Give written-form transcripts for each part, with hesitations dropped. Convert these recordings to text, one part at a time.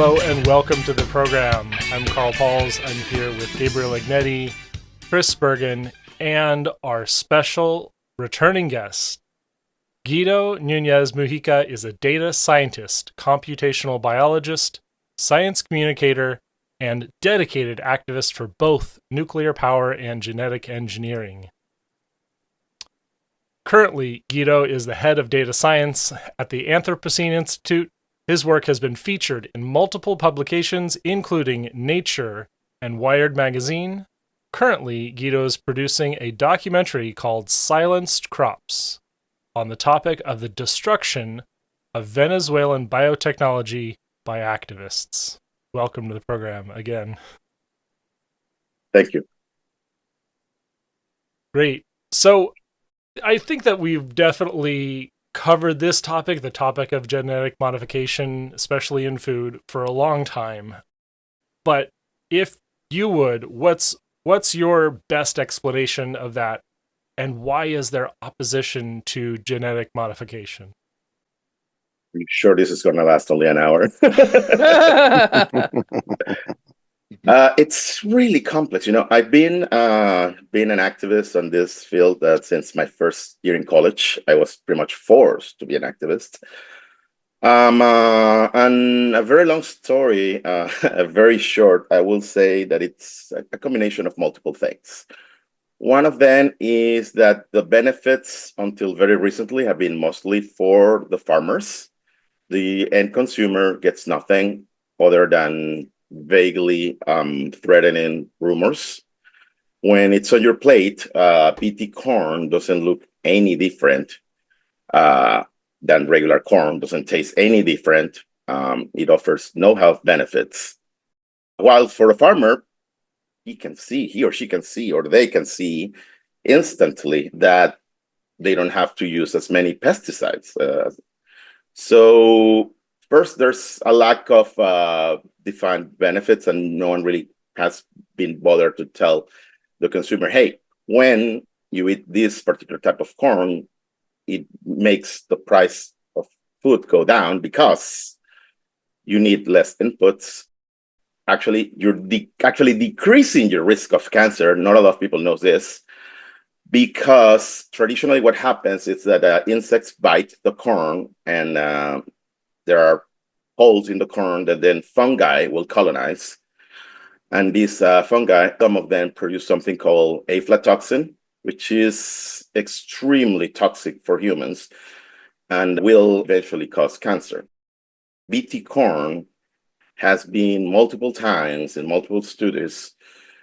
Hello and welcome to the program. I'm Carl Pauls. I'm here with Gabriel Ignetti, Chris Bergen, and our special returning guest. Guido Núñez-Mujica is a data scientist, computational biologist, science communicator, and dedicated activist for both nuclear power and genetic engineering. Currently, Guido is the head of data science at the Anthropocene Institute. His work has been featured in multiple publications, including Nature and Wired magazine. Currently, Guido is producing a documentary called Silenced Crops on the topic of the destruction of Venezuelan biotechnology by activists. Welcome to the program again. Thank you. Great. So I think that we've definitely covered this topic, the topic of genetic modification, especially in food, for a long time. But if you would, what's your best explanation of that, and why is there opposition to genetic modification? Are you sure this is going to last only an hour? It's really complex. I've been an activist on this field since my first year in college. I was pretty much forced to be an activist. And a very long story, a very short, I will say that it's a combination of multiple things. One of them is that the benefits until very recently have been mostly for the farmers. The end consumer gets nothing other than vaguely threatening rumors. When it's on your plate, BT corn doesn't look any different than regular corn, doesn't taste any different. It offers no health benefits. While for a farmer, he or she can see, or they can see instantly that they don't have to use as many pesticides. So first, there's a lack of defined benefits, and no one really has been bothered to tell the consumer, hey, when you eat this particular type of corn, it makes the price of food go down because you need less inputs. Actually, you're actually decreasing your risk of cancer. Not a lot of people know this, because traditionally what happens is that insects bite the corn, and there are holes in the corn that then fungi will colonize. And these fungi, some of them produce something called aflatoxin, which is extremely toxic for humans and will eventually cause cancer. BT corn has been multiple times in multiple studies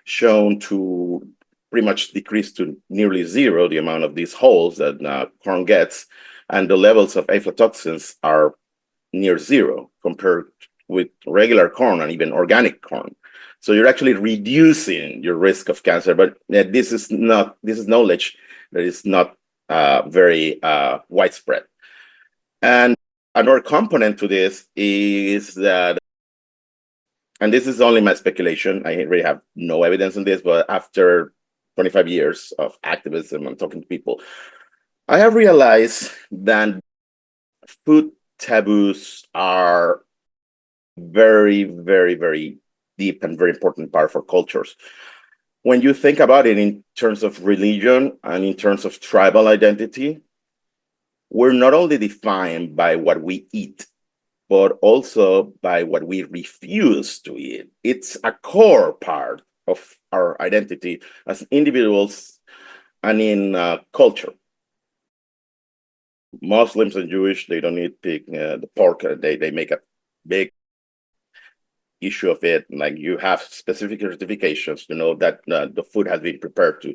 shown to pretty much decrease to nearly zero the amount of these holes that corn gets, and the levels of aflatoxins are near zero compared with regular corn and even organic corn. So you're actually reducing your risk of cancer, but this is knowledge that is not very widespread. And another component to this is that, and this is only my speculation, I really have no evidence on this, but after 25 years of activism and talking to people, I have realized that food taboos are very, very, very deep and very important part for cultures. When you think about it in terms of religion and in terms of tribal identity, we're not only defined by what we eat, but also by what we refuse to eat. It's a core part of our identity as individuals and in culture. Muslims and Jewish, they don't eat pig, the pork. They make a big issue of it. Like, you have specific certifications to know that the food has been prepared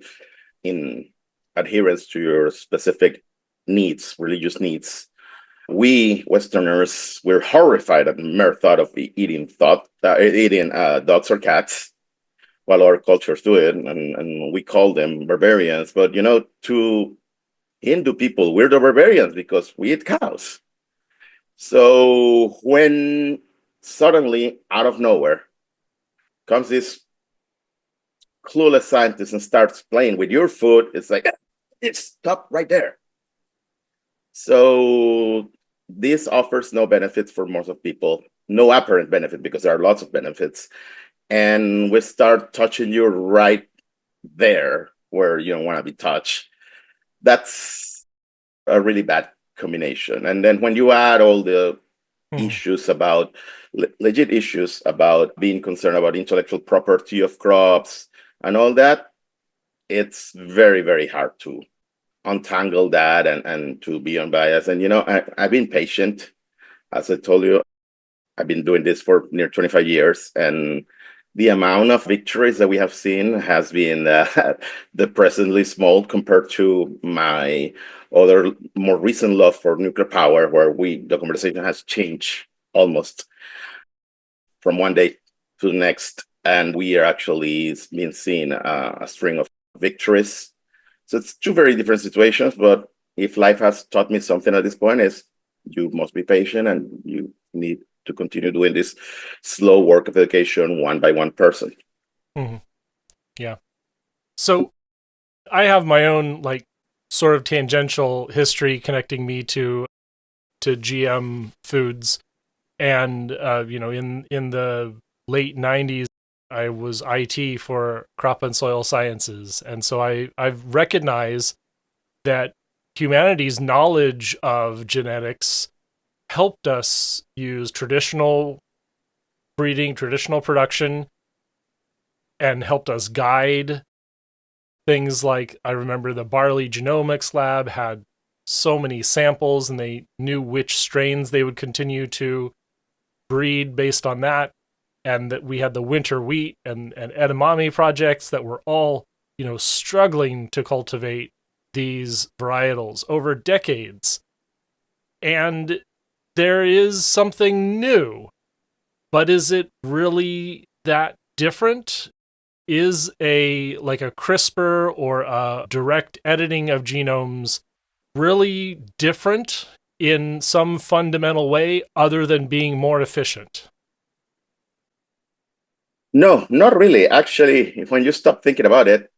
in adherence to your specific needs, religious needs. We Westerners, we're horrified at the mere thought of eating dogs or cats, while our cultures do it, and we call them barbarians. But to Hindu people, we're the barbarians because we eat cows. So when suddenly, out of nowhere, comes this clueless scientist and starts playing with your food, it's like, it's stop right there. So this offers no benefits for most of people. no apparent benefit because there are lots of benefits. And we start touching you right there where you don't want to be touched. That's a really bad combination. And then when you add all the issues about legit issues about being concerned about intellectual property of crops and all that, it's very, very hard to untangle that and to be unbiased. And, I've been patient. As I told you, I've been doing this for near 25 years. And the amount of victories that we have seen has been depressingly small compared to my other more recent love for nuclear power, where the conversation has changed almost from one day to the next. And we are actually being seeing a string of victories. So it's two very different situations. But if life has taught me something at this point, is you must be patient and you need to continue doing this slow work of education one by one person. Mm-hmm. Yeah. So I have my own sort of tangential history connecting me to GM foods, and in the late 90s I was IT for crop and soil sciences, and so I've recognized that humanity's knowledge of genetics helped us use traditional breeding, traditional production, and helped us guide things like, I remember the barley genomics lab had so many samples and they knew which strains they would continue to breed based on that. And that we had the winter wheat and edamame projects that were all, struggling to cultivate these varietals over decades. And there is something new, but is it really that different? Is a CRISPR or a direct editing of genomes really different in some fundamental way other than being more efficient? No, not really. Actually, when you stop thinking about it,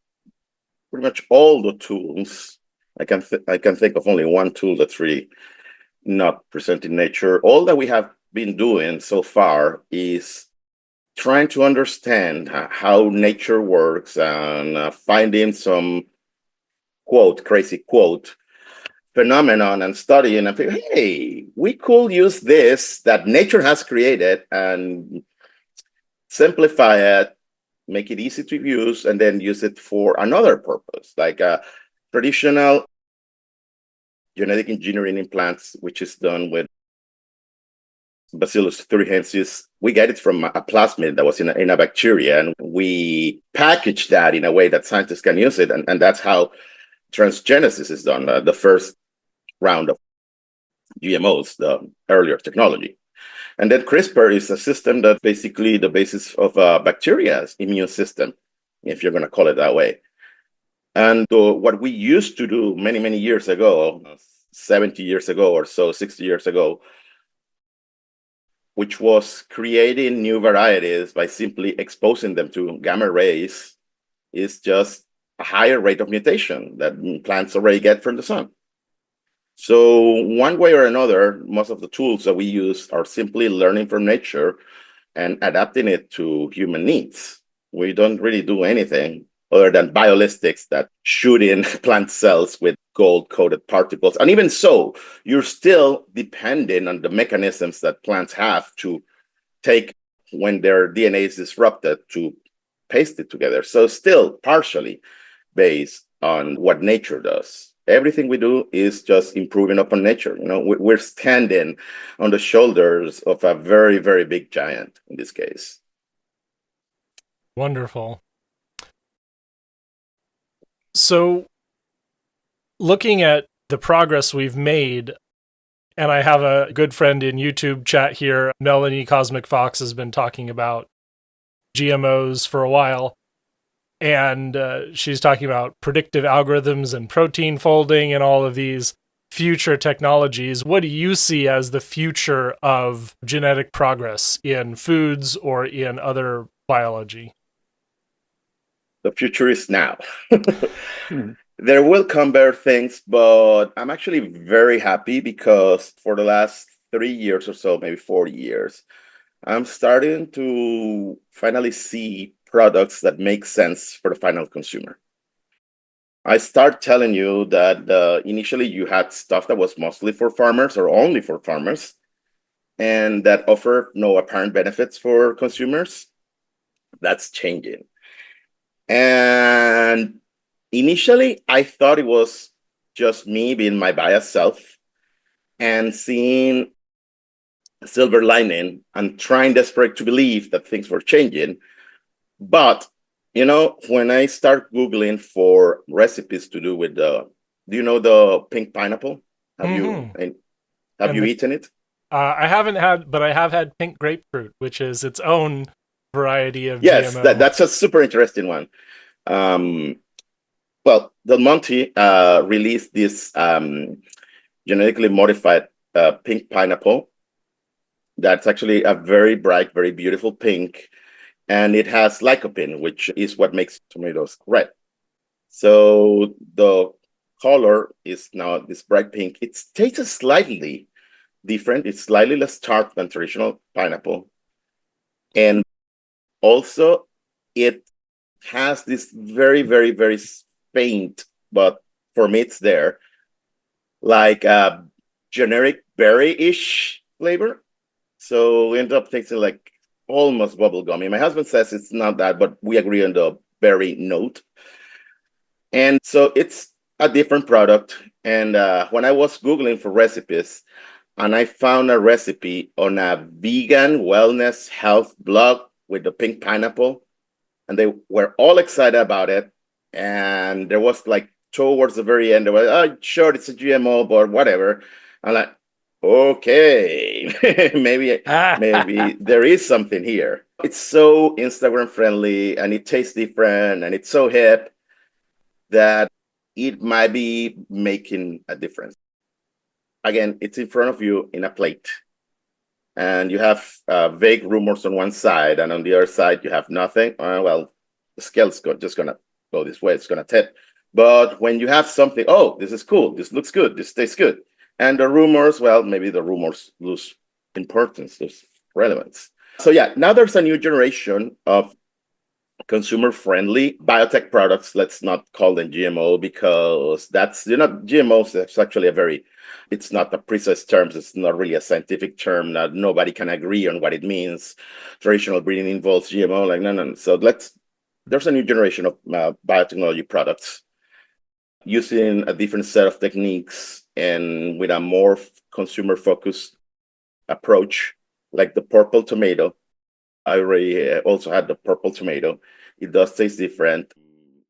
pretty much all the tools, I can think of only one tool that's really not present in nature. All that we have been doing so far is trying to understand how nature works and finding some crazy quote phenomenon and studying and think, hey, we could use this that nature has created and simplify it, make it easy to use, and then use it for another purpose, like a traditional genetic engineering in plants, which is done with Bacillus thuringiensis. We get it from a plasmid that was in a bacteria, and we package that in a way that scientists can use it. And that's how transgenesis is done, the first round of GMOs, the earlier technology. And then CRISPR is a system that's basically the basis of bacteria's immune system, if you're going to call it that way. And what we used to do many, many years ago, 70 years ago or so, 60 years ago, which was creating new varieties by simply exposing them to gamma rays, is just a higher rate of mutation that plants already get from the sun. So one way or another, most of the tools that we use are simply learning from nature and adapting it to human needs. We don't really do anything other than biolistics that shoot in plant cells with gold-coated particles. And even so, you're still dependent on the mechanisms that plants have to take when their DNA is disrupted to paste it together. So still partially based on what nature does. Everything we do is just improving upon nature. We're standing on the shoulders of a very, very big giant in this case. Wonderful. So, looking at the progress we've made, and I have a good friend in YouTube chat here, Melanie Cosmic Fox, has been talking about GMOs for a while. And she's talking about predictive algorithms and protein folding and all of these future technologies. What do you see as the future of genetic progress in foods or in other biology? The future is now. There will come better things, but I'm actually very happy because for the last 3 years or so, maybe 4 years, I'm starting to finally see products that make sense for the final consumer. I start telling you that initially you had stuff that was mostly for farmers or only for farmers, and that offered no apparent benefits for consumers. That's changing. And initially, I thought it was just me being my biased self and seeing a silver lining and trying desperate to believe that things were changing. But when I start Googling for recipes to do with do you know the pink pineapple? Have you Mm-hmm. have And you eaten it? I haven't had, but I have had pink grapefruit, which is its own variety of Yes, GMO. that's a super interesting one. Um, well, Del Monte released this genetically modified pink pineapple that's actually a very bright, very beautiful pink, and it has lycopene, which is what makes tomatoes red. So the color is now this bright pink. It tastes slightly different. It's slightly less tart than traditional pineapple. And also, it has this very, very, very faint, but for me, it's there, like a generic berry-ish flavor. So we end up tasting like almost bubble gummy. My husband says it's not that, but we agree on the berry note. And so it's a different product. And when I was Googling for recipes, and I found a recipe on a vegan wellness health blog with the pink pineapple, and they were all excited about it. And there was like towards the very end, they were, oh, sure, it's a GMO, but whatever. I'm like, okay, maybe there is something here. It's so Instagram friendly and it tastes different and it's so hip that it might be making a difference. Again, it's in front of you in a plate, and you have vague rumors on one side, and on the other side, you have nothing. Well, the scale's just going to go this way, it's going to tip. But when you have something, oh, this is cool, this looks good, this tastes good. And the rumors, well, maybe the rumors lose importance, lose relevance. So, yeah, now there's a new generation of consumer-friendly biotech products. Let's not call them GMO because that's GMOs. That's actually it's not a precise term. It's not really a scientific term. Nobody can agree on what it means. Traditional breeding involves GMO. Like no. So there's a new generation of biotechnology products using a different set of techniques and with a more consumer-focused approach, like the purple tomato. I already also had the purple tomato. It does taste different.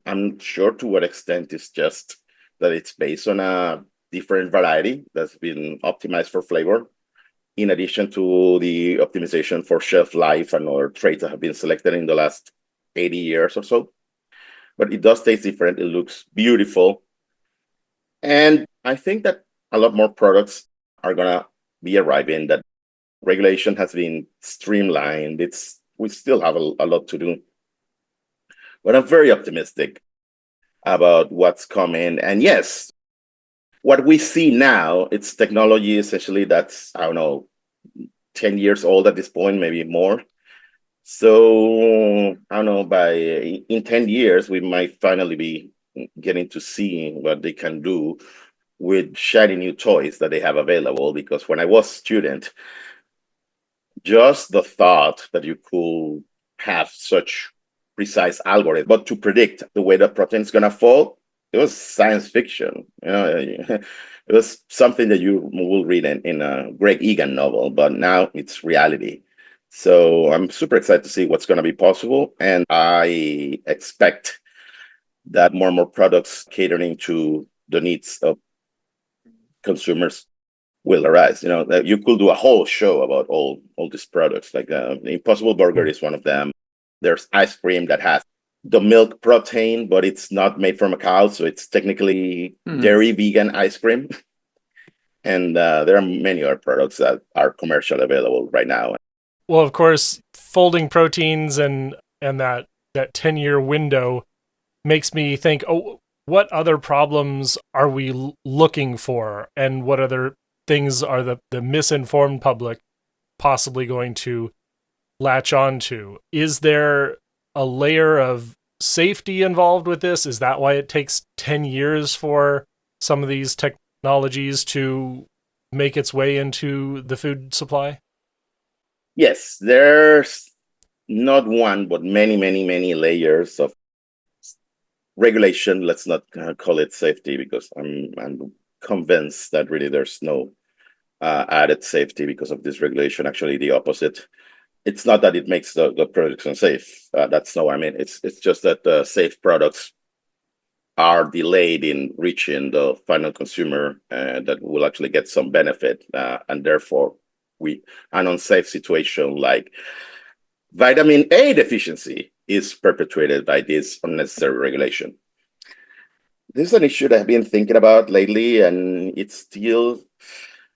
I'm sure to what extent it's just that it's based on a different variety that's been optimized for flavor, in addition to the optimization for shelf life and other traits that have been selected in the last 80 years or so. But it does taste different. It looks beautiful. And I think that a lot more products are going to be arriving, that regulation has been streamlined. We still have a lot to do, but I'm very optimistic about what's coming. And yes, what we see now, it's technology essentially that's, I don't know, 10 years old at this point, maybe more. So I don't know, in 10 years, we might finally be getting to see what they can do with shiny new toys that they have available. Because when I was a student, just the thought that you could have such precise algorithm, but to predict the way the protein is going to fall, it was science fiction. It was something that you will read in a Greg Egan novel, but now it's reality. So I'm super excited to see what's going to be possible, and I expect that more and more products catering to the needs of consumers will arise. That you could do a whole show about all these products. Like the Impossible Burger is one of them. There's ice cream that has the milk protein, but it's not made from a cow, so it's technically dairy vegan ice cream. And there are many other products that are commercially available right now. Well, of course, folding proteins and that 10-year window makes me think, oh, what other problems are we looking for, and what other things are the misinformed public possibly going to latch on to. Is there a layer of safety involved with this? Is that why it takes 10 years for some of these technologies to make its way into the food supply? Yes, there's not one, but many, many, many layers of regulation. Let's not call it safety, because I'm convinced that really there's no added safety because of this regulation. Actually, the opposite. It's not that it makes the products unsafe. That's no, I mean, it's just that safe products are delayed in reaching the final consumer that will actually get some benefit, and therefore an unsafe situation like vitamin A deficiency is perpetuated by this unnecessary regulation. This is an issue that I've been thinking about lately, and it's still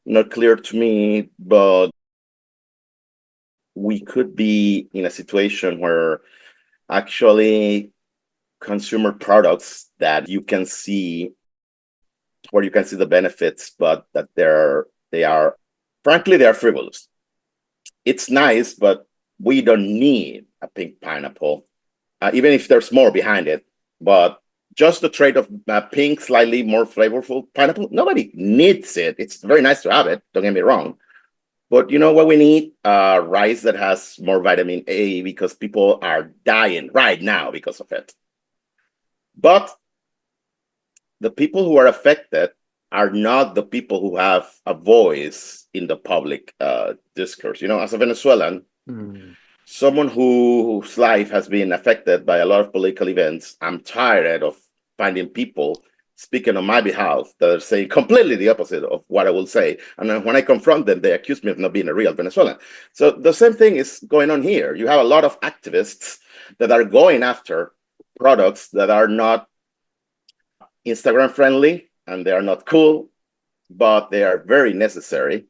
not clear to me, but we could be in a situation where actually consumer products that you can see, where you can see the benefits, but that they are frankly, they are frivolous. It's nice, but we don't need a pink pineapple, even if there's more behind it. But just the trait of pink, slightly more flavorful pineapple, nobody needs it. It's very nice to have it, don't get me wrong. But you know what we need? Rice that has more vitamin A, because people are dying right now because of it. But the people who are affected are not the people who have a voice in the public discourse. You know, as a Venezuelan, someone whose life has been affected by a lot of political events, I'm tired of finding people speaking on my behalf that are saying completely the opposite of what I will say. And then when I confront them, they accuse me of not being a real Venezuelan. So the same thing is going on here. You have a lot of activists that are going after products that are not Instagram friendly and they are not cool, but they are very necessary,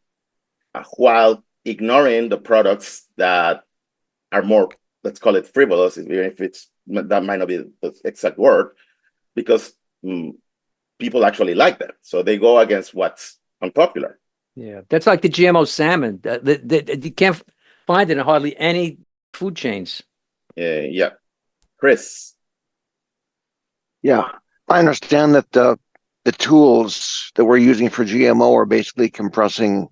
while ignoring the products that are more, let's call it frivolous, even if that might not be the exact word, because people actually like them. So they go against what's unpopular. Yeah, that's like the GMO salmon. You can't find it in hardly any food chains. Yeah. Chris. Yeah, I understand that the tools that we're using for GMO are basically compressing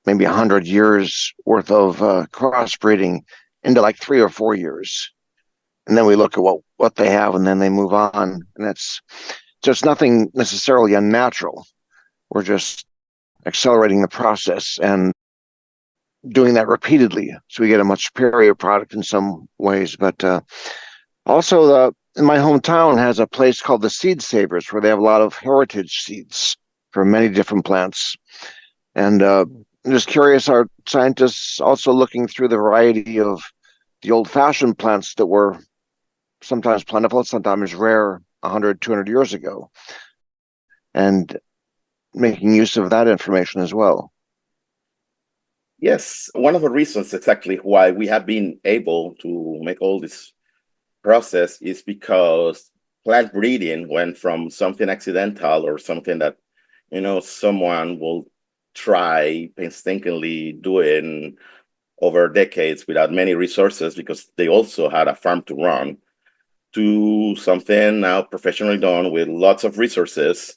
maybe 100 years worth of crossbreeding into like 3 or 4 years. And then we look at what they have, and then they move on. And it's just nothing necessarily unnatural. We're just accelerating the process and doing that repeatedly, so we get a much superior product in some ways. But also, in my hometown has a place called the Seed Savers, where they have a lot of heritage seeds for many different plants. And I'm just curious, are scientists also looking through the variety of the old-fashioned plants that were sometimes plentiful, sometimes rare 100, 200 years ago, and making use of that information as well? Yes, one of the reasons exactly why we have been able to make all this process is because plant breeding went from something accidental or something that, you know, someone will try painstakingly doing over decades without many resources, because they also had a farm to run, to something now professionally done with lots of resources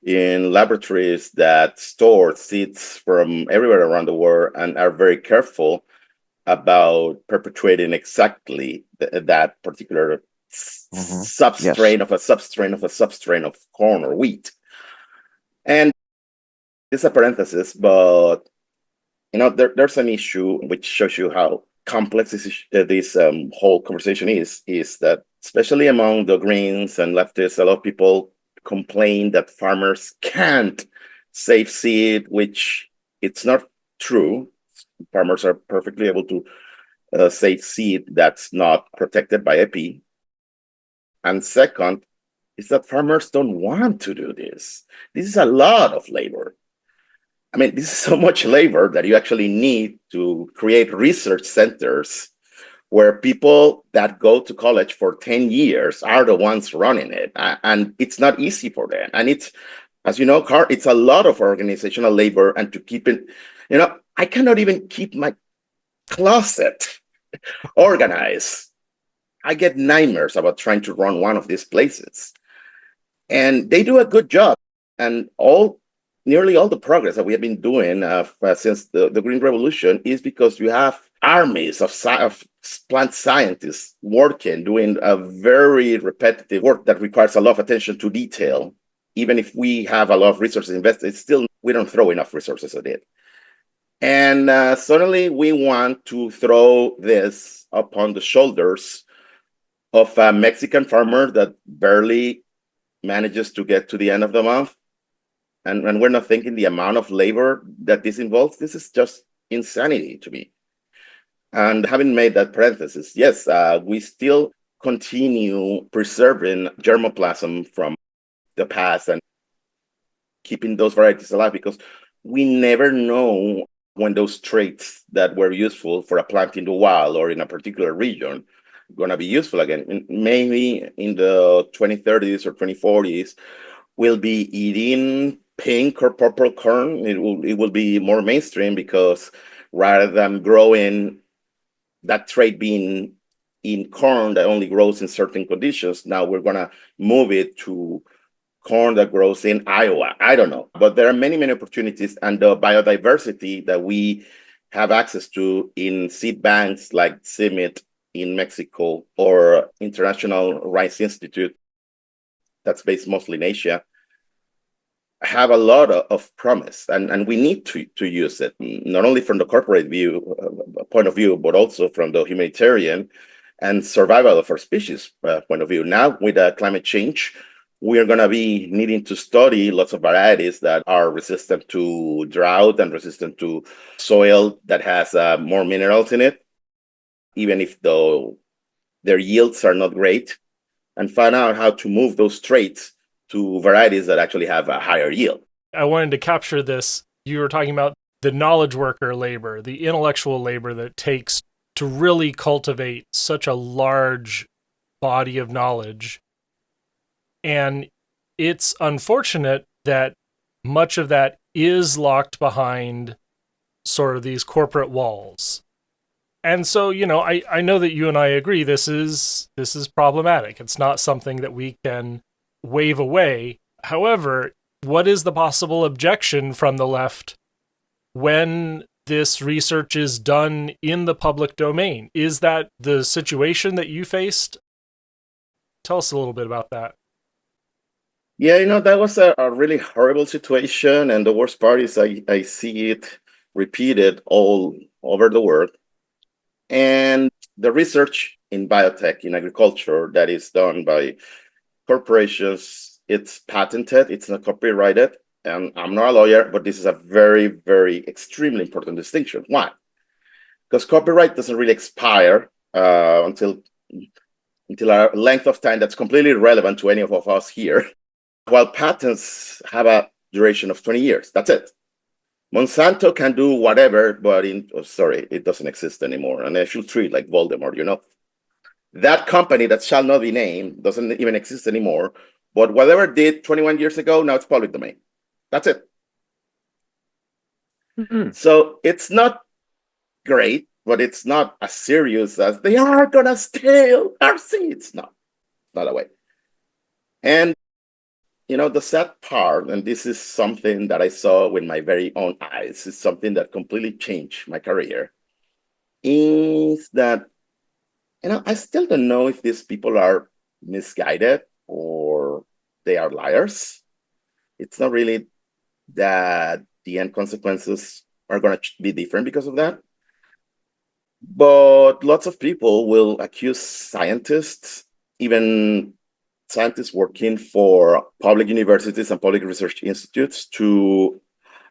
in laboratories that store seeds from everywhere around the world and are very careful about perpetuating exactly that particular substrain of a substrain of a substrain of corn or wheat. And this is a parenthesis, but you know, there's an issue which shows you how complex this whole conversation is that especially among the Greens and leftists, a lot of people complain that farmers can't save seed, which it's not true. Farmers are perfectly able to save seed that's not protected by EPI. And second, is that farmers don't want to do this. This is a lot of labor. I mean, this is so much labor that you actually need to create research centers where people that go to college for 10 years are the ones running it. And it's not easy for them. And it's, as you know, Carl, it's a lot of organizational labor. And to keep it, you know, I cannot even keep my closet, organized. I get nightmares about trying to run one of these places. And they do a good job. And nearly all the progress that we have been doing since the Green Revolution is because you have armies of plant scientists working, doing a very repetitive work that requires a lot of attention to detail. Even if we have a lot of resources invested, still we don't throw enough resources at it. And suddenly we want to throw this upon the shoulders of a Mexican farmer that barely manages to get to the end of the month. And we're not thinking the amount of labor that this involves. This is just insanity to me. And having made that parenthesis, yes, we still continue preserving germplasm from the past and keeping those varieties alive because we never know when those traits that were useful for a plant in the wild or in a particular region going to be useful again. Maybe in the 2030s or 2040s, we'll be eating pink or purple corn. It will be more mainstream because rather than growing that trait being in corn that only grows in certain conditions, now we're going to move it to corn that grows in Iowa. I don't know. But there are many, many opportunities, and the biodiversity that we have access to in seed banks like CIMMYT in Mexico or International Rice Institute, that's based mostly in Asia, have a lot of promise, and we need to use it, not only from the corporate point of view, but also from the humanitarian and survival of our species point of view. Now, with climate change, we are going to be needing to study lots of varieties that are resistant to drought and resistant to soil that has more minerals in it, even if their yields are not great, and find out how to move those traits to varieties that actually have a higher yield. I wanted to capture this. You were talking about the knowledge worker labor, the intellectual labor that it takes to really cultivate such a large body of knowledge. And it's unfortunate that much of that is locked behind sort of these corporate walls. And so, I know that you and I agree this is problematic. It's not something that we can wave away. However, what is the possible objection from the left when this research is done in the public domain? Is that the situation that you faced? Tell us a little bit about that. Yeah, that was a really horrible situation. And the worst part is I see it repeated all over the world. And the research in biotech, in agriculture, that is done by corporations, it's patented, it's not copyrighted. And I'm not a lawyer, but this is a very, very extremely important distinction. Why? Because copyright doesn't really expire until a length of time that's completely irrelevant to any of us here, while patents have a duration of 20 years. That's it. Monsanto can do whatever, but it doesn't exist anymore. And they should treat like Voldemort, That company that shall not be named doesn't even exist anymore. But whatever it did 21 years ago, now it's public domain. That's it. Mm-hmm. So it's not great, but it's not as serious as they are going to steal our seeds. No, not that way. And the sad part, and this is something that I saw with my very own eyes, is something that completely changed my career, is that, I still don't know if these people are misguided or they are liars. It's not really that the end consequences are going to be different because of that. But lots of people will accuse scientists, even scientists working for public universities and public research institutes, to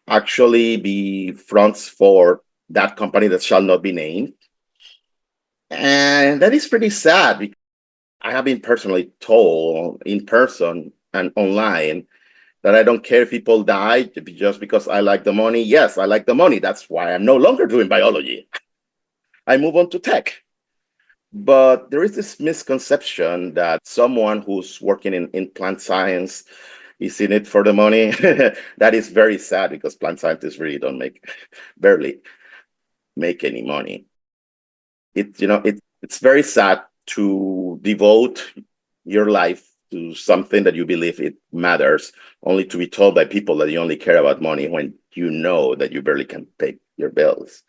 actually be fronts for that company that shall not be named. And that is pretty sad, because I have been personally told in person and online that I don't care if people die just because I like the money. Yes, I like the money. That's why I'm no longer doing biology. I move on to tech. But there is this misconception that someone who's working in plant science is in it for the money. That is very sad, because plant scientists really barely make any money. it's very sad to devote your life to something that you believe it matters, only to be told by people that you only care about money when you know that you barely can pay your bills.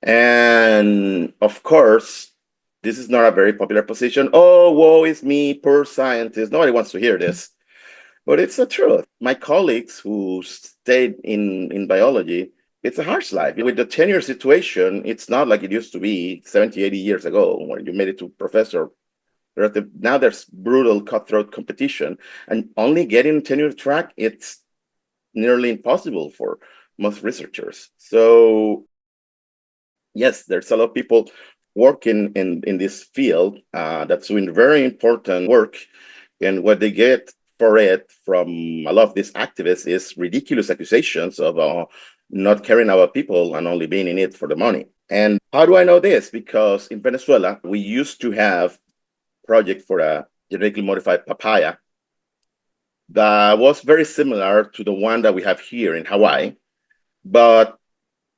And of course, this is not a very popular position. Oh, woe is me, poor scientist. Nobody wants to hear this. But it's the truth. My colleagues who stayed in biology, it's a harsh life. With the tenure situation, it's not like it used to be 70, 80 years ago when you made it to professor. Now there's brutal cutthroat competition, and only getting tenure track, it's nearly impossible for most researchers. So yes, there's a lot of people working in this field that's doing very important work, and what they get for it from a lot of these activists is ridiculous accusations of not caring about people and only being in it for the money. And how do I know this? Because in Venezuela, we used to have a project for a genetically modified papaya that was very similar to the one that we have here in Hawaii. But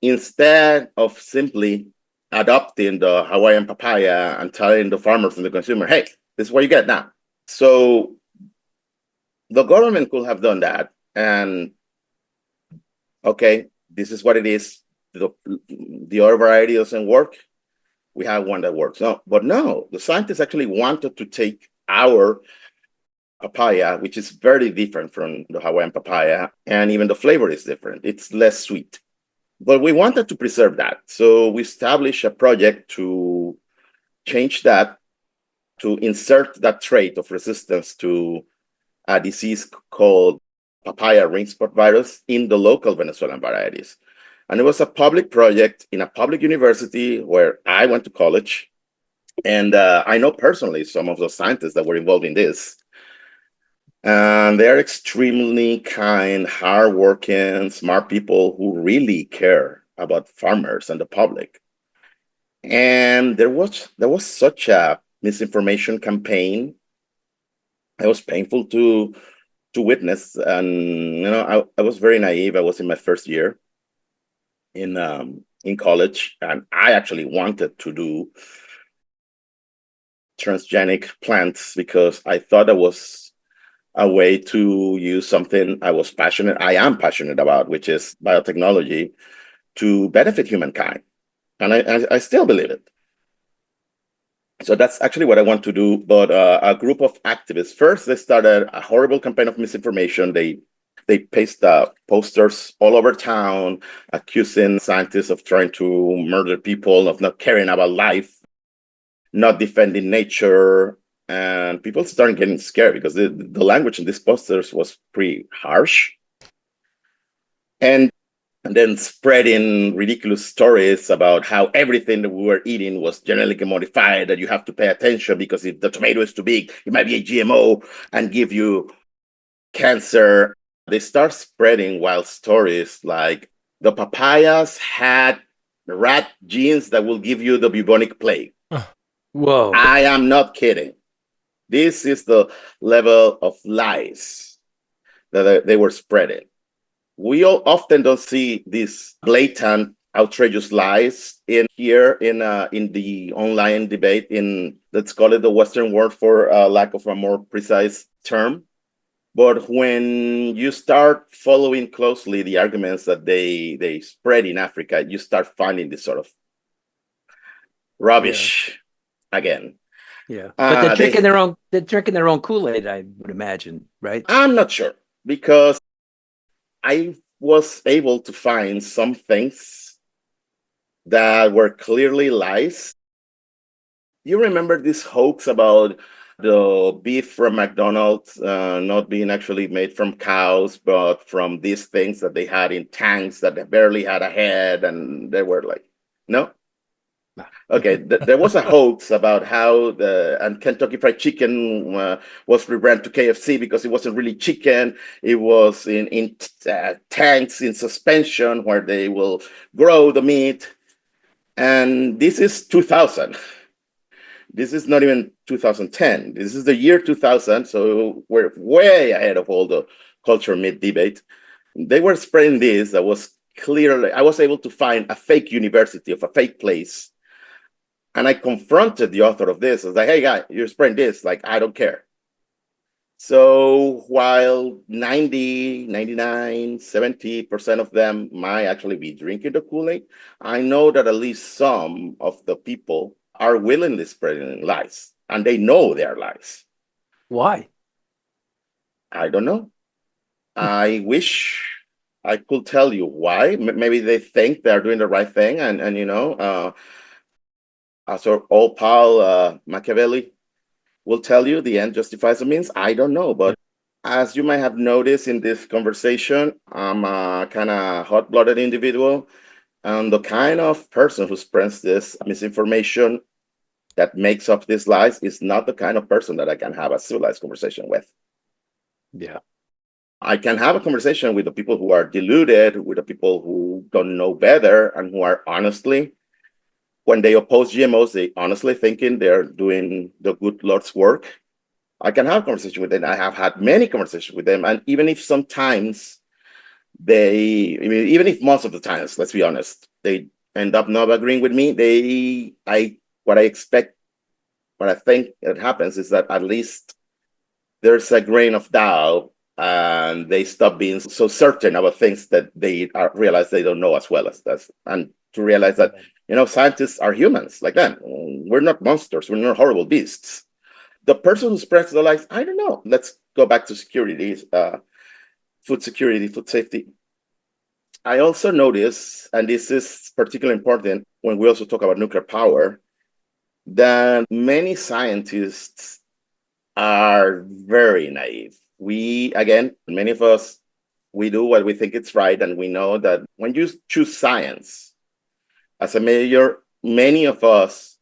instead of simply adopting the Hawaiian papaya and telling the farmers and the consumer, hey, this is what you get now. So the government could have done that. And okay, this is what it is. The other variety doesn't work. We have one that works. No, but no, the scientists actually wanted to take our papaya, which is very different from the Hawaiian papaya, and even the flavor is different. It's less sweet. But we wanted to preserve that. So we established a project to change that, to insert that trait of resistance to a disease called papaya ring spot virus in the local Venezuelan varieties. And it was a public project in a public university where I went to college. And I know personally some of the scientists that were involved in this. And they're extremely kind, hardworking, smart people who really care about farmers and the public. And there was such a misinformation campaign. It was painful to witness. And I was very naive. I was in my first year in college, and I actually wanted to do transgenic plants because I thought that was a way to use something I am passionate about, which is biotechnology, to benefit humankind. And I still believe it. So that's actually what I want to do. But a group of activists, first, they started a horrible campaign of misinformation. They pasted posters all over town, accusing scientists of trying to murder people, of not caring about life, not defending nature. And people started getting scared because the language in these posters was pretty harsh. And then spreading ridiculous stories about how everything that we were eating was genetically modified, that you have to pay attention because if the tomato is too big, it might be a GMO and give you cancer. They start spreading wild stories like the papayas had rat genes that will give you the bubonic plague. Whoa. I am not kidding. This is the level of lies that they were spreading. We often don't see these blatant, outrageous lies in the online debate let's call it the Western world for lack of a more precise term. But when you start following closely the arguments that they spread in Africa, you start finding this sort of rubbish again. Yeah, but they're drinking their own Kool-Aid, I would imagine, right? I'm not sure, because I was able to find some things that were clearly lies. You remember this hoax about the beef from McDonald's not being actually made from cows, but from these things that they had in tanks that barely had a head, and they were like, no? Okay, there was a hoax about how Kentucky Fried Chicken was rebranded to KFC because it wasn't really chicken. It was in tanks in suspension where they will grow the meat. And this is 2000. This is not even 2010. This is the year 2000, so we're way ahead of all the culture meat debate. They were spreading this. I was able to find a fake university of a fake place And I confronted the author of this. I was like, hey, guy, you're spreading this. Like, I don't care. So while 90, 99, 70% of them might actually be drinking the Kool-Aid, I know that at least some of the people are willingly spreading lies, and they know they're lies. Why? I don't know. I wish I could tell you why. Maybe they think they're doing the right thing, and as our old pal Machiavelli will tell you, the end justifies the means. I don't know, but as you might have noticed in this conversation, I'm a kind of hot-blooded individual, and the kind of person who spreads this misinformation that makes up these lies is not the kind of person that I can have a civilized conversation with. Yeah. I can have a conversation with the people who are deluded, with the people who don't know better, and who are honestly, when they oppose GMOs, they honestly thinking they're doing the good Lord's work. I can have a conversation with them. I have had many conversations with them. And even if sometimes even if most of the times, let's be honest, they end up not agreeing with me, what I think that happens is that at least there's a grain of doubt, and they stop being so certain about things that they realize they don't know as well as us, and to realize that scientists are humans like them. We're not monsters. We're not horrible beasts. The person who spreads the lies, I don't know. Let's go back to security, food security, food safety. I also notice, and this is particularly important when we also talk about nuclear power, that many scientists are very naive. Many of us, we do what we think it's right, and we know that when you choose science as a major, many of us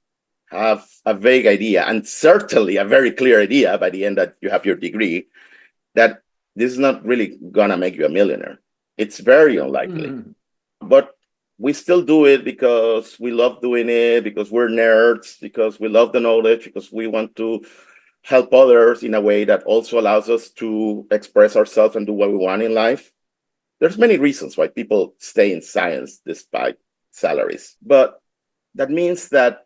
have a vague idea, and certainly a very clear idea by the end that you have your degree, that this is not really gonna make you a millionaire. It's very unlikely. But we still do it because we love doing it, because we're nerds, because we love the knowledge, because we want to help others in a way that also allows us to express ourselves and do what we want in life. There's many reasons why people stay in science despite salaries. But that means that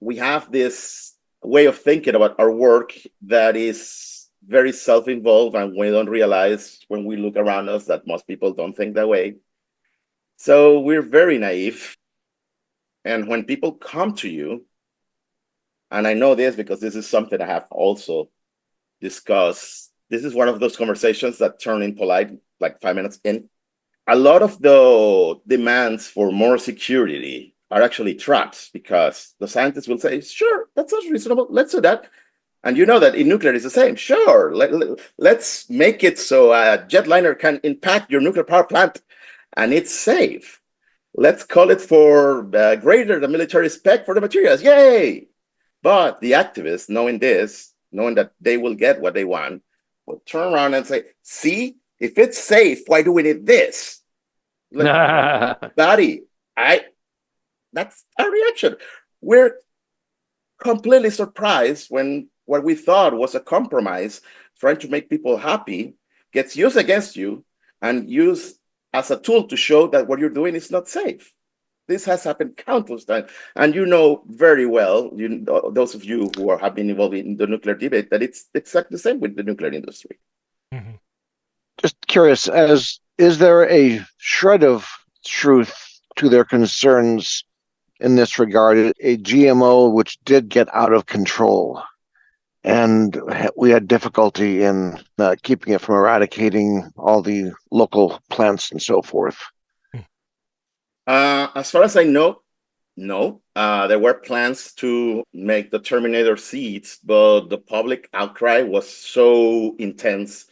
we have this way of thinking about our work that is very self-involved, and we don't realize when we look around us that most people don't think that way. So we're very naive. And when people come to you, and I know this because this is something I have also discussed, this is one of those conversations that turn impolite like 5 minutes in. A lot of the demands for more security are actually traps, because the scientists will say, sure, that sounds reasonable, let's do that. And you know that in nuclear is the same. Sure, let's make it so a jetliner can impact your nuclear power plant and it's safe. Let's call it for greater than military spec for the materials. Yay! But the activists, knowing that they will get what they want, will turn around and say, see, if it's safe, why do we need this? Like, buddy, that's our reaction. We're completely surprised when what we thought was a compromise, trying to make people happy, gets used against you and used as a tool to show that what you're doing is not safe. This has happened countless times. And you know very well, those of you who have been involved in the nuclear debate, that it's exactly the same with the nuclear industry. Mm-hmm. Just curious, is there a shred of truth to their concerns in this regard? A GMO which did get out of control, and we had difficulty in keeping it from eradicating all the local plants and so forth. As far as I know, no. There were plans to make the Terminator seeds, but the public outcry was so intense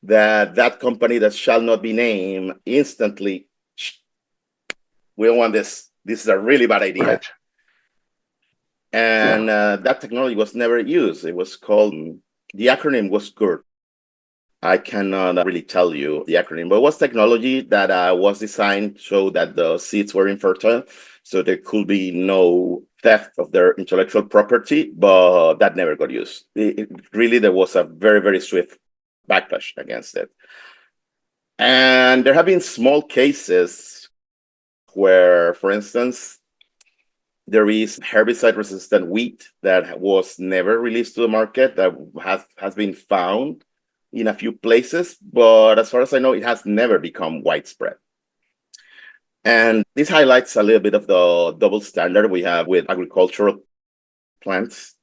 that company that shall not be named instantly, we don't want this. This is a really bad idea. Right. And that technology was never used. It was called, the acronym was GERT. I cannot really tell you the acronym, but it was technology that was designed so that the seeds were infertile, so there could be no theft of their intellectual property, but that never got used. Really, there was a very, very swift backlash against it. And there have been small cases where, for instance, There is herbicide-resistant wheat that was never released to the market that has been found in a few places, but as far as I know, it has never become widespread. And this highlights a little bit of the double standard we have with agricultural plants,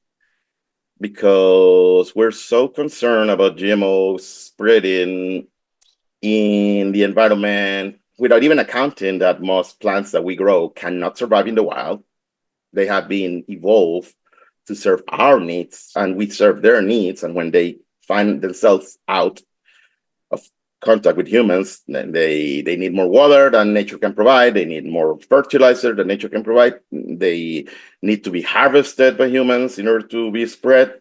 because we're so concerned about GMOs spreading in the environment without even accounting that most plants that we grow cannot survive in the wild. They have been evolved to serve our needs, and we serve their needs. And when they find themselves out of contact with humans, then they need more water than nature can provide. They need more fertilizer than nature can provide. They need to be harvested by humans in order to be spread.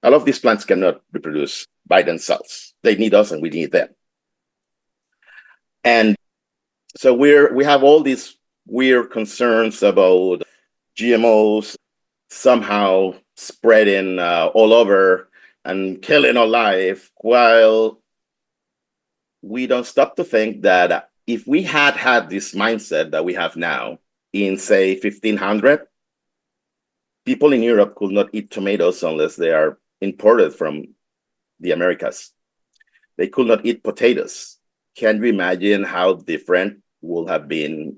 All of these plants cannot reproduce by themselves. They need us and we need them. And so we have all these weird concerns about GMOs somehow spreading all over and killing all life, while we don't stop to think that if we had this mindset that we have now in, say, 1500, people in Europe could not eat tomatoes unless they are imported from the Americas. They could not eat potatoes. Can you imagine how different will have been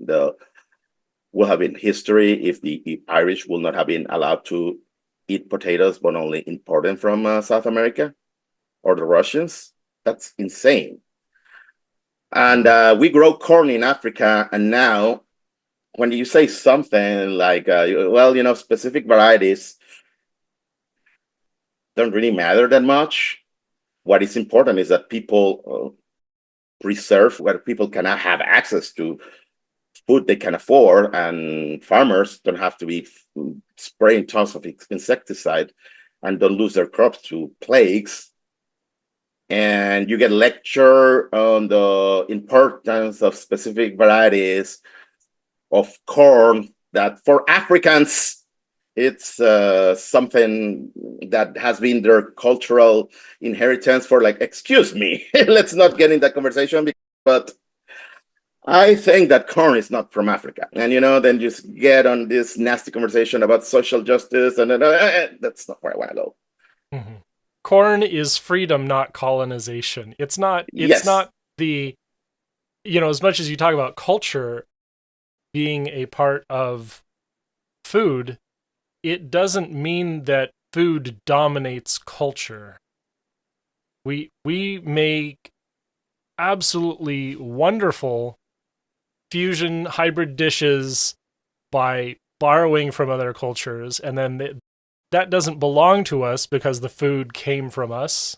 history if the Irish will not have been allowed to eat potatoes but only import them from South America, or the Russians? That's insane. And we grow corn in Africa, and now when you say something like, specific varieties don't really matter that much. What is important is that people preserve where people cannot have access to food they can afford, and farmers don't have to be spraying tons of insecticide and don't lose their crops to plagues. And you get lecture on the importance of specific varieties of corn that for Africans, it's something that has been their cultural inheritance for, like, excuse me, let's not get in that conversation, but I think that corn is not from Africa. And, then just get on this nasty conversation about social justice, and that's not where I want to go. Mm-hmm. Corn is freedom, not colonization. It's not the, as much as you talk about culture being a part of food, it doesn't mean that food dominates culture. We make absolutely wonderful fusion hybrid dishes by borrowing from other cultures, and then that doesn't belong to us because the food came from us.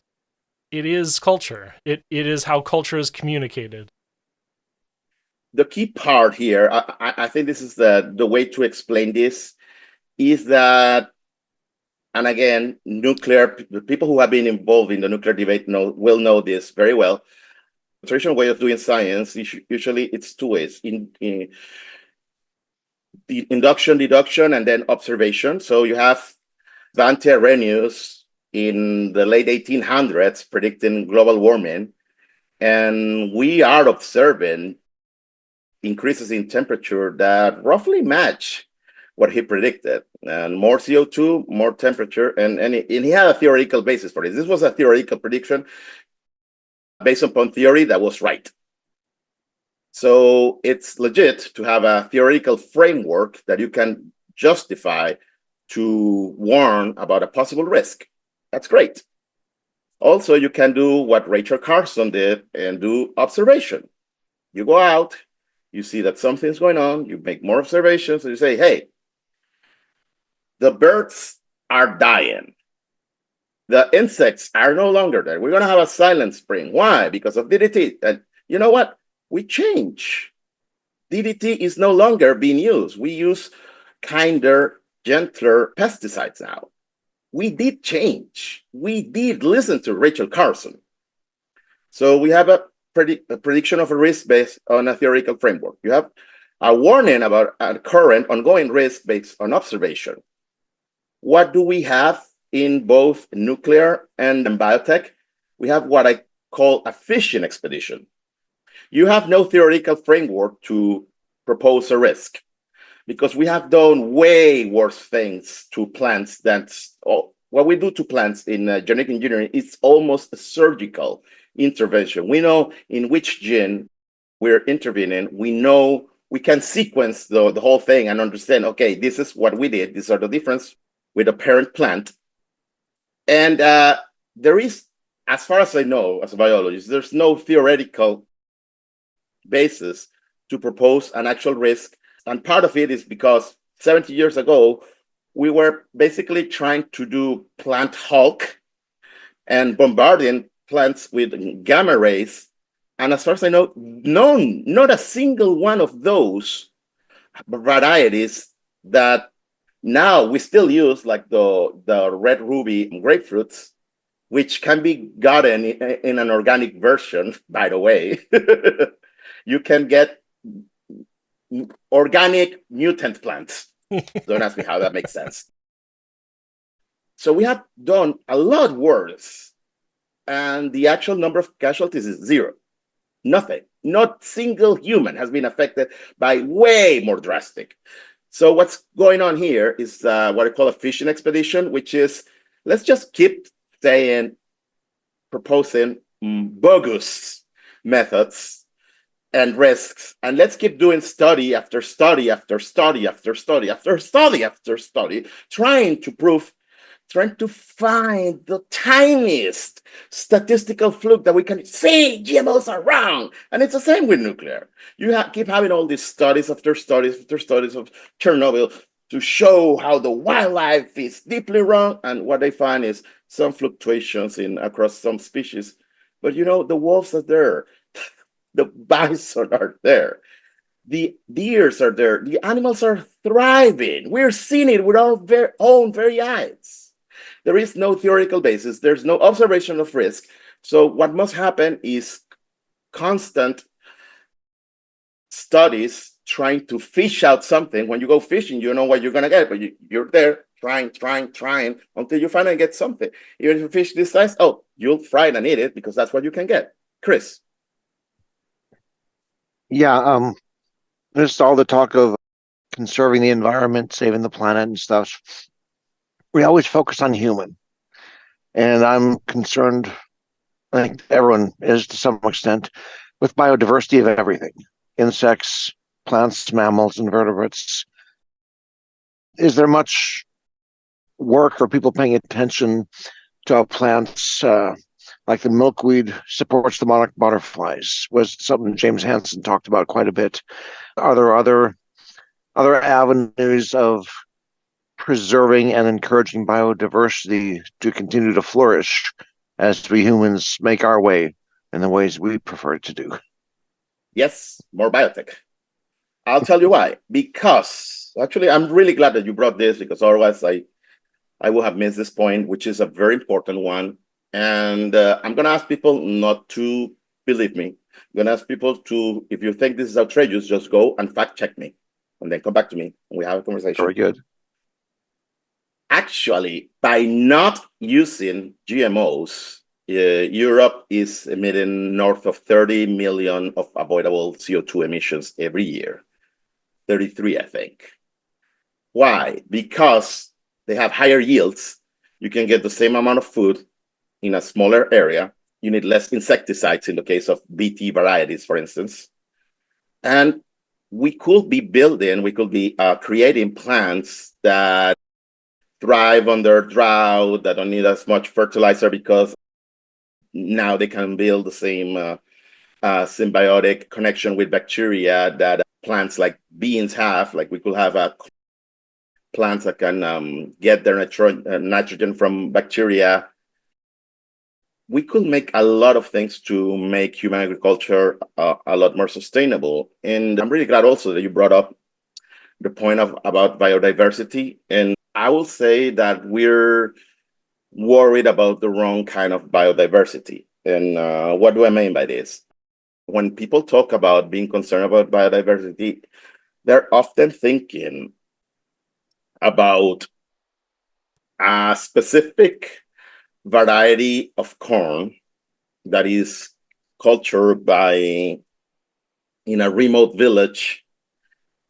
It is culture. It is how culture is communicated. The key part here, I think this is the way to explain this, is that, and again, the people who have been involved in the nuclear debate will know this very well. The traditional way of doing science, usually it's two ways: in the induction, deduction, and then observation. So you have Svante Arrhenius in the late 1800s predicting global warming, and we are observing increases in temperature that roughly match what he predicted, and more CO2, more temperature, and he had a theoretical basis for this. This was a theoretical prediction based upon theory that was right. So it's legit to have a theoretical framework that you can justify to warn about a possible risk. That's great. Also, you can do what Rachel Carson did and do observation. You go out, you see that something's going on, you make more observations, and you say, hey, the birds are dying. The insects are no longer there. We're going to have a silent spring. Why? Because of DDT. And you know what? We change. DDT is no longer being used. We use kinder, gentler pesticides now. We did change. We did listen to Rachel Carson. So we have a prediction of a risk based on a theoretical framework. You have a warning about a current ongoing risk based on observation. What do we have in both nuclear and in biotech? We have what I call a fishing expedition. You have no theoretical framework to propose a risk. because we have done way worse things to plants than what we do to plants in genetic engineering. It's almost a surgical intervention. We know in which gene we're intervening. We know we can sequence the whole thing and understand, okay, this is what we did. These are the difference with a parent plant. And there is, as far as I know, as a biologist, there's no theoretical basis to propose an actual risk. And part of it is because 70 years ago, we were basically trying to do plant Hulk and bombarding plants with gamma rays. And as far as I know, not a single one of those varieties that now we still use, like the red ruby grapefruits, which can be gotten in an organic version, by the way. You can get organic mutant plants. Don't ask me how that makes sense. So we have done a lot worse, and the actual number of casualties is zero. Nothing. Not single human has been affected by way more drastic. So what's going on here is what I call a fishing expedition, which is, let's just keep proposing bogus methods and risks, and let's keep doing study after study after study after study after study after study, trying to find the tiniest statistical fluke that we can say GMOs are wrong. And it's the same with nuclear. You keep having all these studies after studies after studies of Chernobyl to show how the wildlife is deeply wrong. And what they find is some fluctuations across some species. But the wolves are there. The bison are there. The deers are there. The animals are thriving. We're seeing it with our own very eyes. There is no theoretical basis. There's no observation of risk. So what must happen is constant studies trying to fish out something. When you go fishing, you know what you're going to get, but you're there trying until you finally get something. Even if you fish this size, you'll fry it and eat it because that's what you can get. Chris. Yeah, there's all the talk of conserving the environment, saving the planet and stuff. We always focus on human. And I'm concerned, I think everyone is to some extent, with biodiversity of everything. Insects, plants, mammals, invertebrates. Is there much work or people paying attention to how plants like the milkweed supports the monarch butterflies? Was something James Hansen talked about quite a bit. Are there other avenues of preserving and encouraging biodiversity to continue to flourish as we humans make our way in the ways we prefer to do? Yes, more biotech. I'll tell you why. Because actually, I'm really glad that you brought this, because otherwise I would have missed this point, which is a very important one. And I'm going to ask people not to believe me. I'm going to ask people to, if you think this is outrageous, just go and fact check me and then come back to me and we have a conversation. Very good. Actually, by not using GMOs, Europe is emitting north of 30 million of avoidable CO2 emissions every year. 33, I think. Why? Because they have higher yields. You can get the same amount of food in a smaller area. You need less insecticides in the case of BT varieties, for instance. And we could be creating plants that thrive under drought, that don't need as much fertilizer, because now they can build the same symbiotic connection with bacteria that plants like beans have. Like we could have plants that can get their nitrogen from bacteria. We could make a lot of things to make human agriculture a lot more sustainable. And I'm really glad also that you brought up the point about biodiversity. And I will say that we're worried about the wrong kind of biodiversity. And what do I mean by this? When people talk about being concerned about biodiversity, they're often thinking about a specific variety of corn that is cultured in a remote village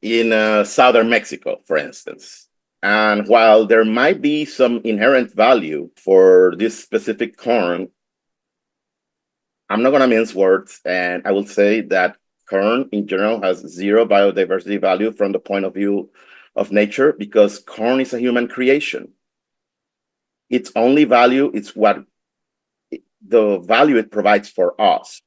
in southern Mexico, for instance. And while there might be some inherent value for this specific corn, I'm not going to mince words, and I will say that corn in general has zero biodiversity value from the point of view of nature, because corn is a human creation. Its only value is what the value it provides for us.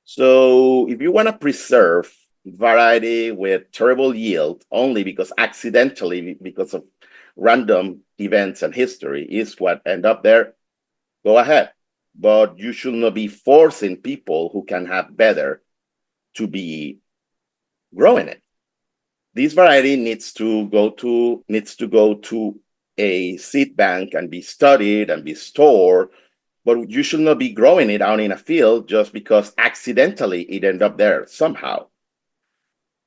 So if you want to preserve variety with terrible yield only because accidentally, because of random events and history is what end up there, go ahead. But you should not be forcing people who can have better to be growing it. This variety needs to go to a seed bank and be studied and be stored, but you should not be growing it out in a field just because accidentally it ended up there somehow.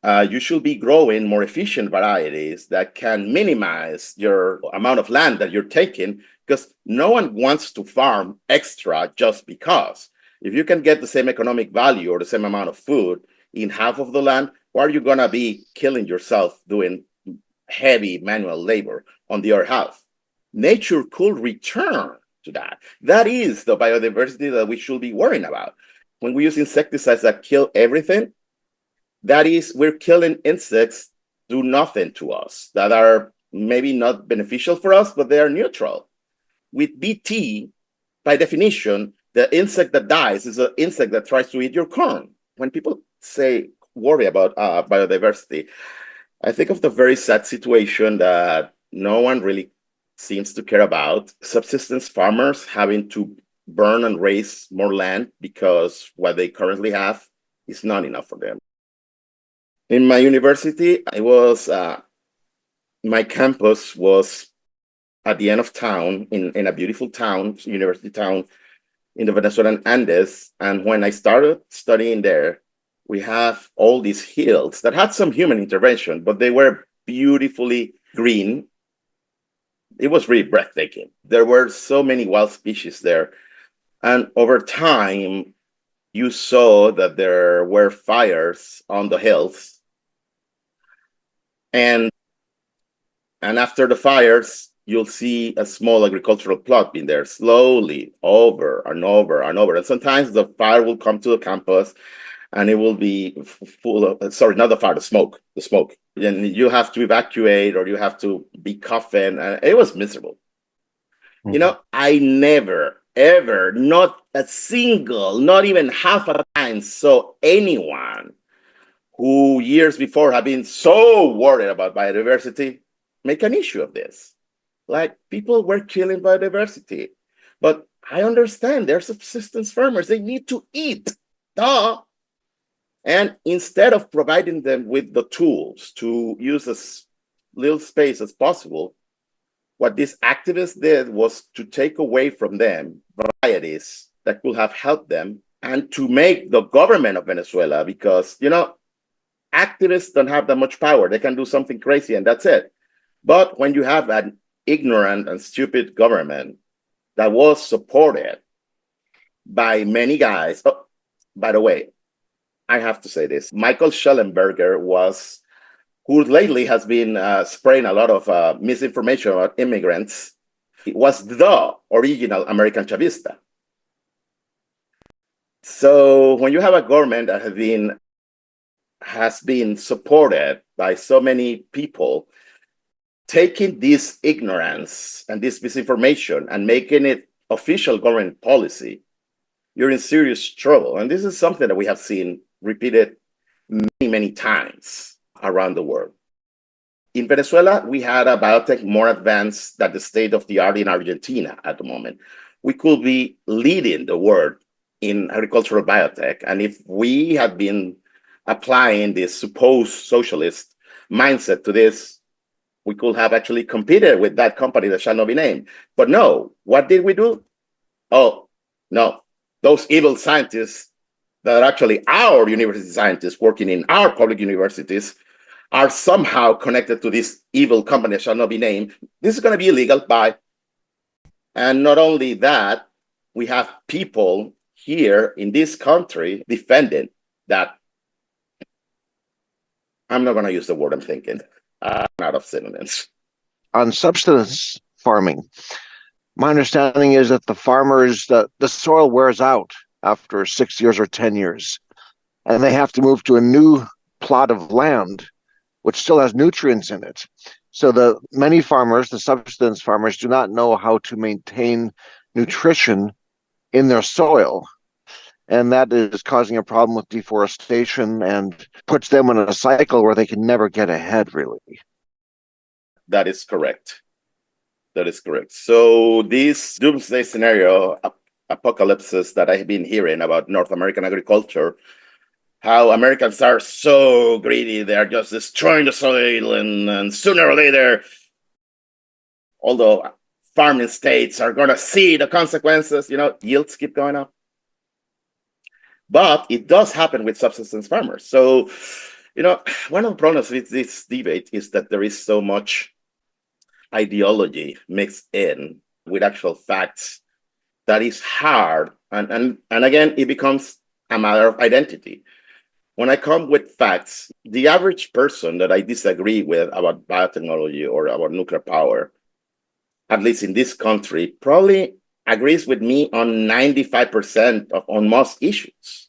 You should be growing more efficient varieties that can minimize your amount of land that you're taking, because no one wants to farm extra just because. If you can get the same economic value or the same amount of food in half of the land, why are you going to be killing yourself doing heavy manual labor on the other half? Nature could return to that. That is the biodiversity that we should be worrying about. When we use insecticides that kill everything, that is, we're killing insects do nothing to us, that are maybe not beneficial for us, but they are neutral. With BT, by definition, the insect that dies is an insect that tries to eat your corn. When people say worry about biodiversity, I think of the very sad situation that no one really seems to care about. Subsistence farmers having to burn and raise more land because what they currently have is not enough for them. In my university, my campus was at the end of town, in a beautiful town, university town in the Venezuelan Andes. And when I started studying there, we have all these hills that had some human intervention, but they were beautifully green. It was really breathtaking. There were so many wild species there. And over time, you saw that there were fires on the hills. And after the fires, you'll see a small agricultural plot being there slowly over and over and over. And sometimes the fire will come to the campus and it will be full of, sorry, not the fire, the smoke. And you have to evacuate or you have to be coughing. And it was miserable. Mm-hmm. You know, I never, ever, not a single, not even half a time saw anyone who years before had been so worried about biodiversity make an issue of this. Like, people were killing biodiversity. But I understand they're subsistence farmers. They need to eat. Duh. And instead of providing them with the tools to use as little space as possible, what these activists did was to take away from them varieties that could have helped them and to make the government of Venezuela, because, you know, activists don't have that much power. They can do something crazy and that's it. But when you have an ignorant and stupid government that was supported by many guys, oh, by the way, I have to say this, Michael Schellenberger who lately has been spraying a lot of misinformation about immigrants, was the original American Chavista. So when you have a government that has been supported by so many people, taking this ignorance and this misinformation and making it official government policy, you're in serious trouble. And this is something that we have seen repeated many, many times around the world. In Venezuela, we had a biotech more advanced than the state of the art in Argentina at the moment. We could be leading the world in agricultural biotech. And if we had been applying this supposed socialist mindset to this, we could have actually competed with that company that shall not be named. But no, what did we do? Oh, no, those evil scientists that are actually our university scientists working in our public universities are somehow connected to this evil company that shall not be named. This is going to be illegal, bye. And not only that, we have people here in this country defending that. I'm not going to use the word I'm thinking. I'm out of synonyms. On subsistence farming, my understanding is that the farmers, the soil wears out after 6 years or 10 years, and they have to move to a new plot of land, which still has nutrients in it. So the many farmers, the subsistence farmers, do not know how to maintain nutrition in their soil. And that is causing a problem with deforestation and puts them in a cycle where they can never get ahead, really. That is correct. That is correct. So this doomsday scenario, apocalypses that I've been hearing about North American agriculture, how Americans are so greedy, they are just destroying the soil, and sooner or later, although farming states are going to see the consequences, yields keep going up. But it does happen with subsistence farmers. So, one of the problems with this debate is that there is so much ideology mixed in with actual facts that is hard. And again, it becomes a matter of identity. When I come with facts, the average person that I disagree with about biotechnology or about nuclear power, at least in this country, probably agrees with me on 95% on most issues.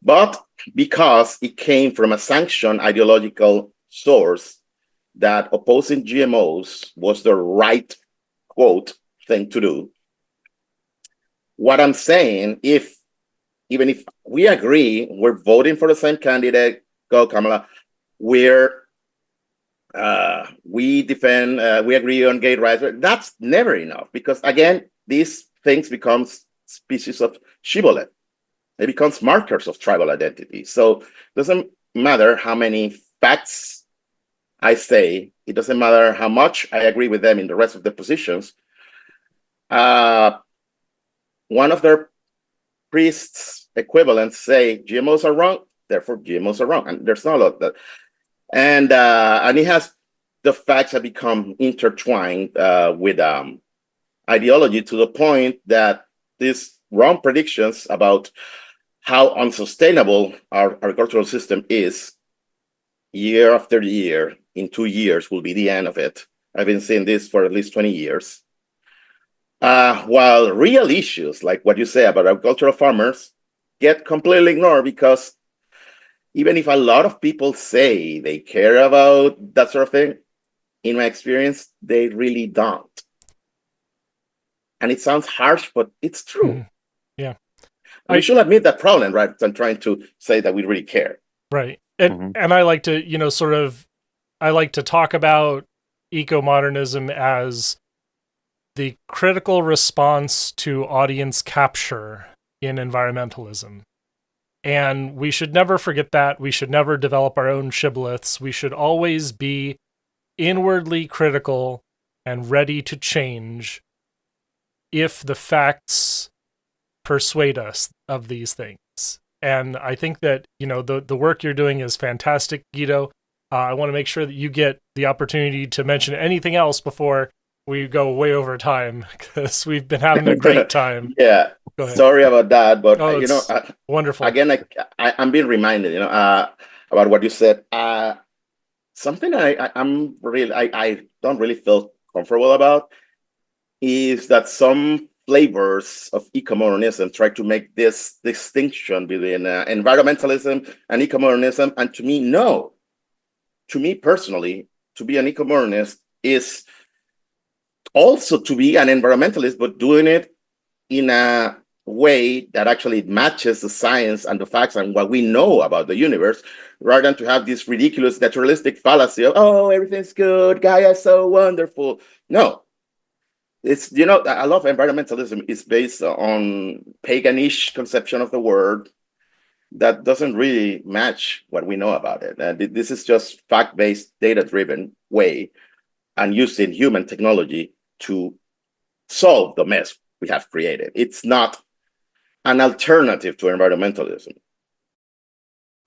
But because it came from a sanctioned ideological source that opposing GMOs was the right, quote, thing to do, what I'm saying, even if we agree, we're voting for the same candidate, go Kamala, we defend, we agree on gay rights, that's never enough, because again, these things become species of shibboleth. It becomes markers of tribal identity. So it doesn't matter how many facts I say, it doesn't matter how much I agree with them in the rest of the positions. One of their priests equivalents say GMOs are wrong, therefore GMOs are wrong. And there's not a lot of that. And it has, the facts have become intertwined with ideology to the point that these wrong predictions about how unsustainable our agricultural system is year after year, in 2 years will be the end of it. I've been saying this for at least 20 years. While real issues, like what you say about agricultural farmers, get completely ignored, because even if a lot of people say they care about that sort of thing, in my experience, they really don't. And it sounds harsh, but it's true. Mm. Yeah. We should admit that problem rather than trying to say that we really care. Right. And I like to, I like to talk about ecomodernism as the critical response to audience capture in environmentalism. And we should never forget that. We should never develop our own shibboleths. We should always be inwardly critical and ready to change if the facts persuade us of these things. And I think that, the work you're doing is fantastic, Guido. I want to make sure that you get the opportunity to mention anything else before we go way over time, because we've been having a great time. Yeah. Sorry about that, but wonderful. Again, I'm being reminded, about what you said. Something I don't really feel comfortable about is that some flavors of ecomodernism try to make this distinction between environmentalism and ecomodernism, and to me, no. To me personally, to be an ecomodernist is also to be an environmentalist, but doing it in a way that actually matches the science and the facts and what we know about the universe, rather than to have this ridiculous naturalistic fallacy of, oh, everything's good, Gaia is so wonderful. No. It's, a lot of environmentalism is based on paganish conception of the word that doesn't really match what we know about it. And this is just fact-based, data-driven way and using human technology to solve the mess we have created. It's not an alternative to environmentalism.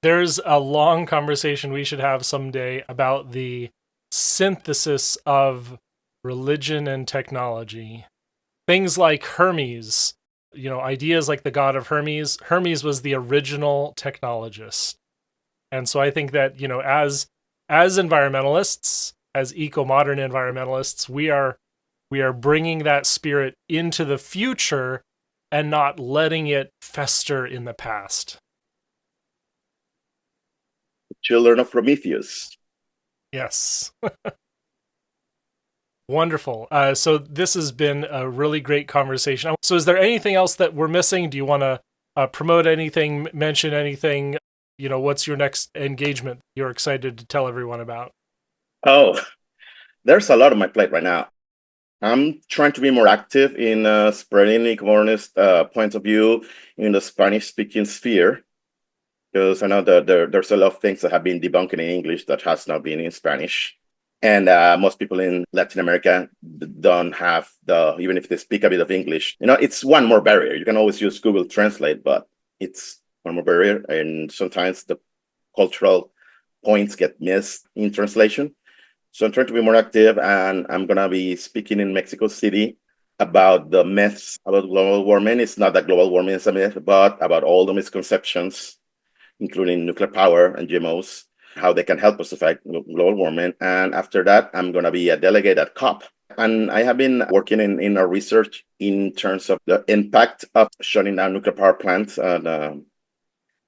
There's a long conversation we should have someday about the synthesis of religion and technology. Things like Hermes, ideas like the god of Hermes. Hermes was the original technologist. And so I think that, as environmentalists, as eco-modern environmentalists, we are bringing that spirit into the future and not letting it fester in the past. Children of Prometheus. Yes. Wonderful. So this has been a really great conversation. So is there anything else that we're missing? Do you want to promote anything, mention anything? What's your next engagement you're excited to tell everyone about? Oh, there's a lot on my plate right now. I'm trying to be more active in spreading Ecomodernist points of view in the Spanish-speaking sphere, because I know that there's a lot of things that have been debunked in English that has not been in Spanish. And most people in Latin America don't have even if they speak a bit of English, it's one more barrier. You can always use Google Translate, but it's one more barrier. And sometimes the cultural points get missed in translation. So I'm trying to be more active, and I'm going to be speaking in Mexico City about the myths about global warming. It's not that global warming is a myth, but about all the misconceptions, including nuclear power and GMOs, how they can help us fight global warming. And after that, I'm going to be a delegate at COP. And I have been working in our research in terms of the impact of shutting down nuclear power plants in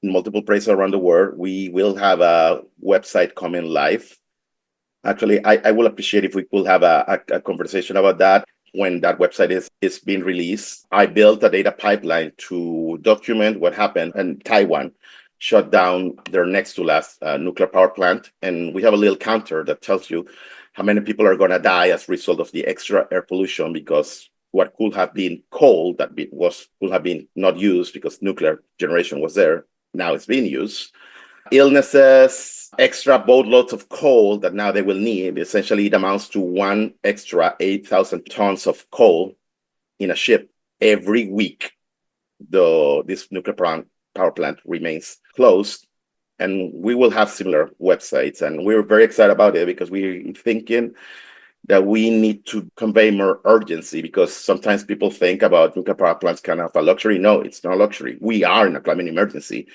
multiple places around the world. We will have a website coming live. Actually, I will appreciate if we could have a conversation about that when that website is being released. I built a data pipeline to document what happened in Taiwan shut down their next to last nuclear power plant. And we have a little counter that tells you how many people are going to die as a result of the extra air pollution, because what could have been coal that could have been not used because nuclear generation was there, now it's being used. Illnesses, extra boatloads of coal that now they will need. Essentially, it amounts to one extra 8,000 tons of coal in a ship every week. This nuclear power plant remains closed, and we will have similar websites. And we're very excited about it because we're thinking that we need to convey more urgency, because sometimes people think about nuclear power plants kind of a luxury. No, it's not a luxury. We are in a climate emergency.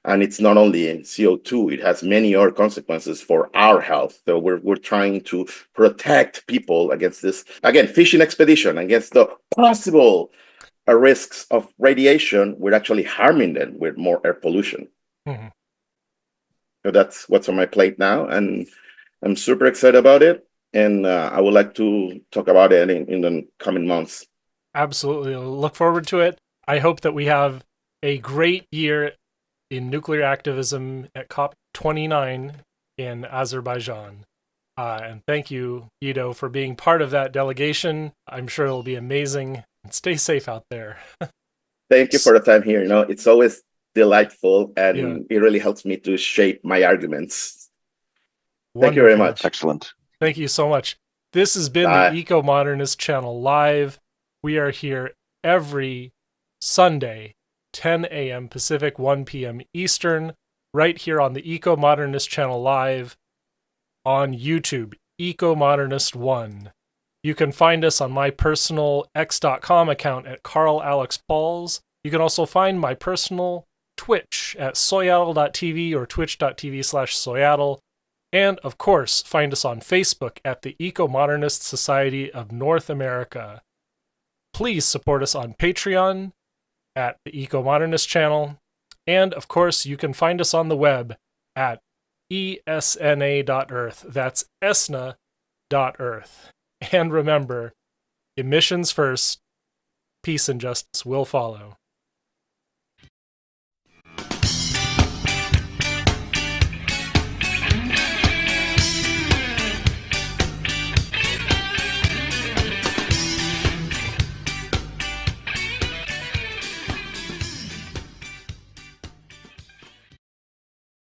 And it's not only in CO2, it has many other consequences for our health. So we're trying to protect people against this, again, fishing expedition, against the possible risks of radiation. We're actually harming them with more air pollution. Mm-hmm. So that's what's on my plate now. And I'm super excited about it. And I would like to talk about it in the coming months. Absolutely. I'll look forward to it. I hope that we have a great year in nuclear activism at COP29 in Azerbaijan. And thank you, Guido, for being part of that delegation. I'm sure it'll be amazing. Stay safe out there. Thank you for the time here. It's always delightful, and it really helps me to shape my arguments. Wonderful. Thank you very much. Excellent. Thank you so much. This has been the Ecomodernist channel live. We are here every Sunday, 10 a.m. Pacific, 1 p.m. Eastern, right here on the Ecomodernist channel live on YouTube, Ecomodernist 1. You can find us on my personal x.com account at Carl Alex Pauls. You can also find my personal Twitch at soyatl.tv or twitch.tv/soyatl. And, of course, find us on Facebook at the Ecomodernist Society of North America. Please support us on Patreon at the Ecomodernist channel. And, of course, you can find us on the web at esna.earth. That's esna.earth. And remember, emissions first, peace and justice will follow.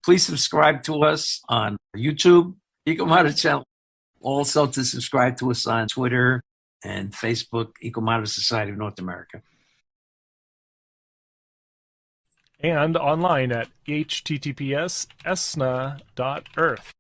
Please subscribe to us on YouTube, Ecomodernist channel. Also to subscribe to us on Twitter and Facebook, Ecomodernist Society of North America. And online at https://esna.earth.